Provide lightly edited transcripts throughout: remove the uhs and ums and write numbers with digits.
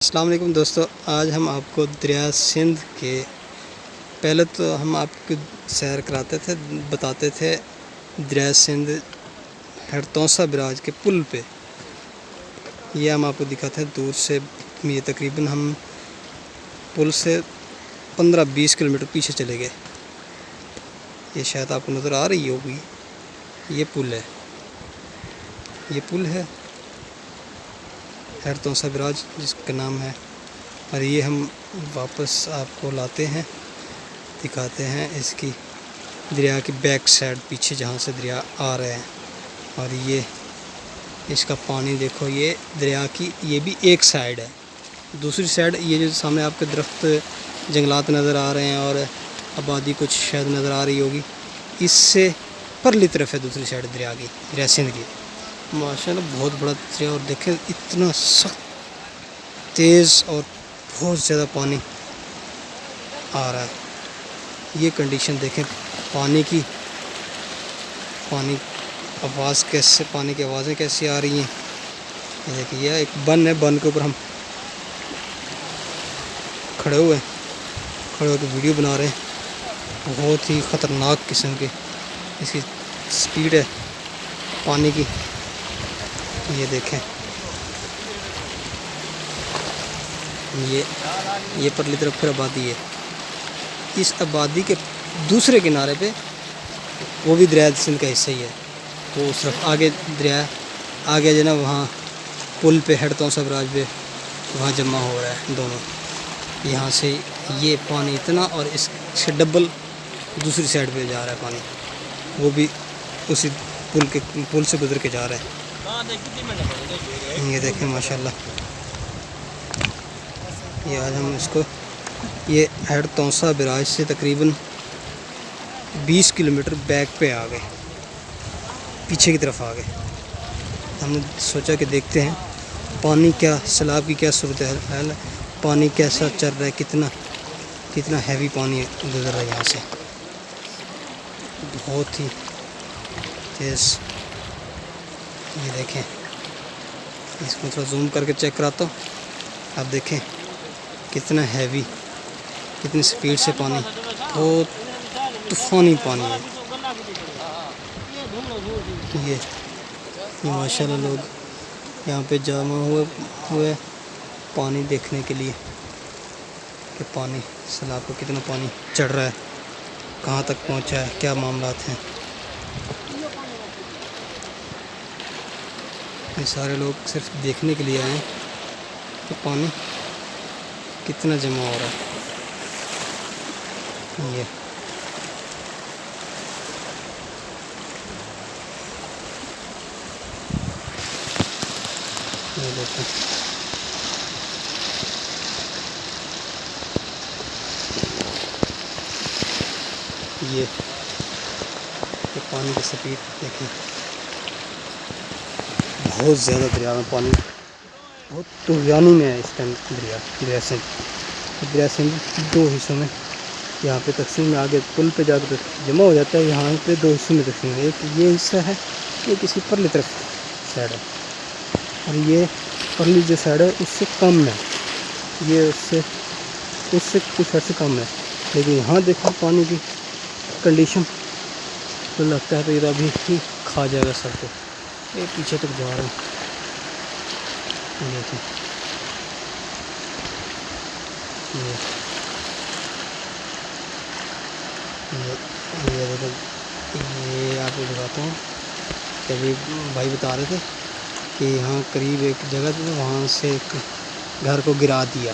السلام علیکم دوستو، آج ہم آپ کو دریا سندھ کے پہلے تو ہم آپ کو سیر کراتے تھے، بتاتے تھے دریا سندھ ہڑتونسا براج کے پل پہ. یہ ہم آپ کو دکھاتے ہیں دور سے. یہ تقریباً ہم پل سے 15-20 کلومیٹر پیچھے چلے گئے. یہ شاید آپ کو نظر آ رہی ہوگی، یہ پل ہے، یہ پل ہے ہڑتونسا براج جس کا نام ہے. اور یہ ہم واپس آپ کو لاتے ہیں، دکھاتے ہیں اس کی دریا کی بیک سائڈ پیچھے جہاں سے دریا آ رہے ہیں. اور یہ اس کا پانی دیکھو، یہ دریا کی یہ بھی ایک سائڈ ہے. دوسری سائڈ یہ جو سامنے آپ کے درخت جنگلات نظر آ رہے ہیں اور آبادی کچھ شاید نظر آ رہی ہوگی، اس سے پرلی طرف ہے دوسری سائڈ دریا کی، دریا سندھ کی. ماشاءاللہ بہت بڑا دریا، اور دیکھیں اتنا سخت تیز اور بہت زیادہ پانی آ رہا ہے. یہ کنڈیشن دیکھیں پانی کی، پانی آواز کیسے، پانی کی آوازیں کیسی آ رہی ہیں. یہ دیکھیں، یہ ایک بن ہے، بن کے اوپر ہم کھڑے ہو کے ویڈیو بنا رہے ہیں. بہت ہی خطرناک قسم کے اس کی سپیڈ ہے پانی کی. یہ دیکھیں، یہ پرلی طرف پھر آبادی ہے. اس آبادی کے دوسرے کنارے پہ وہ بھی دریا سندھ کا حصہ ہی ہے. وہ اس طرف آگے دریا آگے جو نا، وہاں پل پہ ہڑتونسا براج پہ وہاں جمع ہو رہا ہے دونوں. یہاں سے یہ پانی اتنا، اور اس سے ڈبل دوسری سائڈ پہ جا رہا ہے پانی، وہ بھی اسی پل سے گزر کے جا رہا ہے. یہ دیکھیں ماشاءاللہ، یہ آج ہم اس کو، یہ ہڑتونسا براج سے تقریباً 20 کلومیٹر بیک پہ آ گئے، پیچھے کی طرف آ گئے. ہم نے سوچا کہ دیکھتے ہیں پانی کیا، سیلاب کی کیا صورتحال ہے، پانی کیسا چل رہا ہے، کتنا ہیوی پانی گزر رہا ہے یہاں سے، بہت ہی تیز. یہ دیکھیں، اس کو تھوڑا زوم کر کے چیک کراتا ہوں. آپ دیکھیں کتنا ہیوی، کتنی سپیڈ سے پانی، بہت طوفانی پانی ہے. یہ ماشاءاللہ لوگ یہاں پہ جمع ہوئے پانی دیکھنے کے لیے کہ پانی سیلاب کو کتنا پانی چڑھ رہا ہے، کہاں تک پہنچا ہے، کیا معاملات ہیں. یہ سارے لوگ صرف دیکھنے کے لیے آئے ہیں کہ پانی کتنا جمع ہو رہا ہے. یہ دیکھیں، یہ پانی کی سپیڈ دیکھیں، بہت زیادہ دریا میں پانی، بہت طغیانی میں ہے اس ٹائم دریا سندھ. دریا سندھ دو حصوں میں یہاں پہ تقسیم ہے. آگے پل پہ جا کے جمع ہو جاتا ہے، یہاں پہ دو حصوں میں تقسیم ہے. ایک یہ حصہ ہے، یہ کسی پرلی طرف سائڈ ہے، اور یہ پرلی جو سائڈ ہے اس سے کم ہے، یہ اس سے کچھ حد سے کم ہے. لیکن یہاں دیکھیں پانی کی کنڈیشن، تو لگتا ہے تو یہ ابھی ہی کھا جائے گا سر کو. یہ پیچھے تک جا رہا ہے. یہ دیکھیں، یہ دیکھیں، یہ آپ کو دکھاتا ہوں کہ ابھی بھائی بتا رہے تھے کہ یہاں قریب ایک جگہ تھی، وہاں سے ایک گھر کو گرا دیا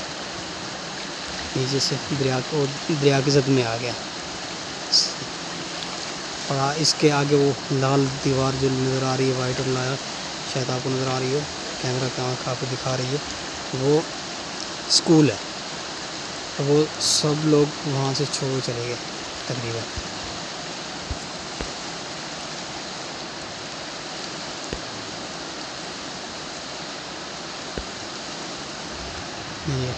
نیچے سے، دریا کی زد میں آ گیا. اور اس کے آگے وہ لال دیوار جو نظر آ رہی ہے، وائٹ اور لال، شاید آپ کو نظر آ رہی ہو، کیمرہ کی آنکھ آپ کو دکھا رہی ہے، وہ اسکول ہے. وہ سب لوگ وہاں سے چھوڑ چلے گئے تقریباً. یہ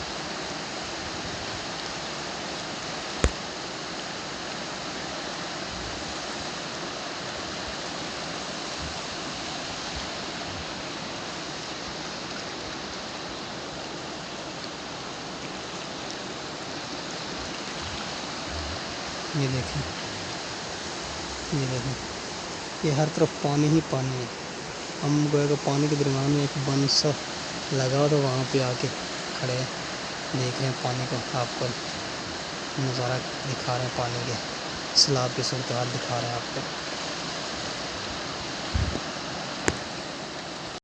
یہ دیکھیں، یہ دیکھیں، یہ ہر طرف پانی ہی پانی ہے. ہم گویا کہ پانی کے درمیان میں ایک بند سا لگا ہوا تھا، وہاں پہ آ کے کھڑے ہیں. دیکھ رہے ہیں پانی کو، آپ کو نظارہ دکھا رہے ہیں، پانی کے سیلاب کی صورتحال دکھا رہے ہیں آپ کو.